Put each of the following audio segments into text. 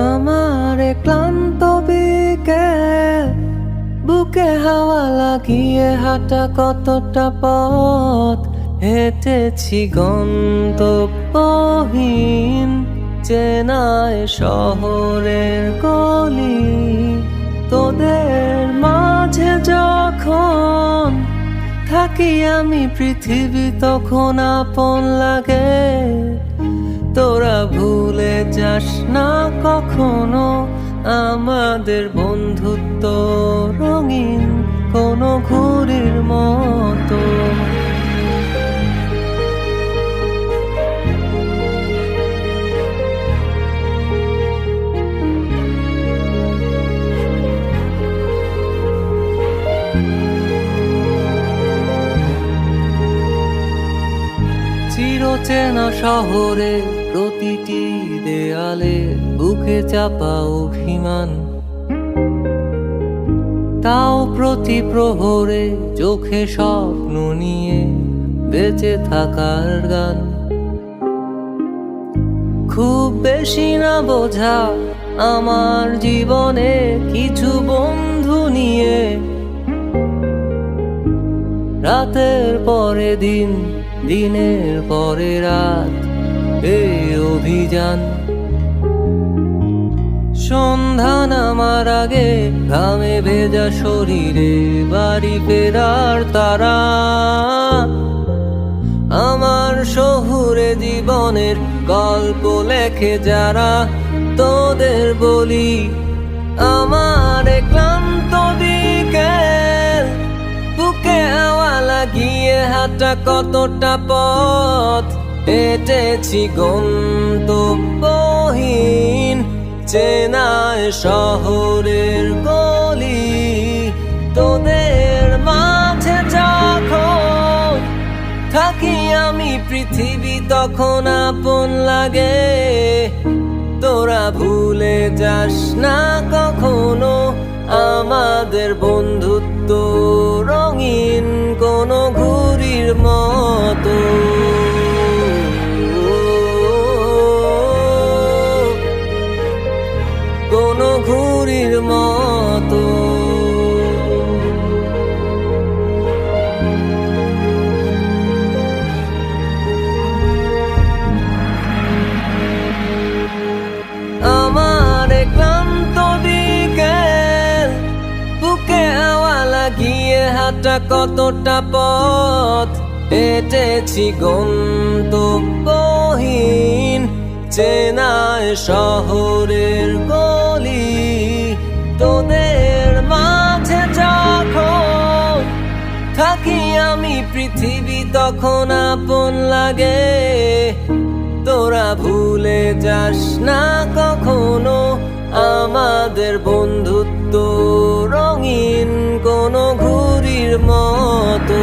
আমার ক্লান্ত বিকেল, বুকে হাওয়া লাগিয়ে হাঁটা কতটা পথ হেঁটেছি গন্তব্যহীন চেনায় শহরের গলি। তোদের মাঝে যখন থাকি আমি, পৃথিবী তখন আপন লাগে। তোরা ভুলে যাস না কখনো আমাদের বন্ধুত্ব রঙিন কোনো ঘুড়ির মতো। চিরচেনা শহরে প্রতিটি দেয়ালে বুকে চাপা অভিমান, তাও প্রতি প্রহরে চোখে স্বপ্ন নিয়ে বেঁচে থাকার গান। খুব বেশি না বোঝা আমার জীবনে কিছু বন্ধু নিয়ে, রাতের পরে দিন, দিনের পরে রাত, এই অভিযান। সন্ধ্যা নামার আগে ঘামে ভেজা শরীরে বাড়ি ফেরার তারা। আমার শহুরে জীবনের গল্প লেখে যারা, তোদের বলি আমার ক্লান্ত বিকেল, বুকে হাওয়া লাগিয়ে হাঁটা কতটা পথ হেঁটেছি গন্তব্যহীন চেনায় শহরের গলি। তোদের মাঝে যখন থাকি আমি, পৃথিবী তখন আপন লাগে। তোরা ভুলে যাস না কখনো আমাদের বন্ধুত্ব রঙিন কোনো ঘুড়ির মতো। কোনো ঘুড়ির মতো। আমার ক্লান্ত বিকেল, বুকে হাওয়া লাগিয়ে হাঁটা কতটা পথ হেঁটেছি গন্তব্যহীন চেনায় শহরের গলি। তোদের মাঝে যখন থাকি আমি, পৃথিবী তখন আপন লাগে। তোরা ভুলে যাস না কখনো আমাদের বন্ধুত্ব রঙিন কোনো ঘুড়ির মতো।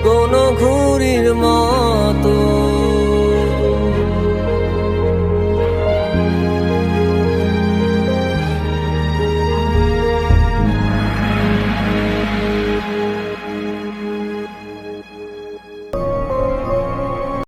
কোনো ঘুড়ির মতো।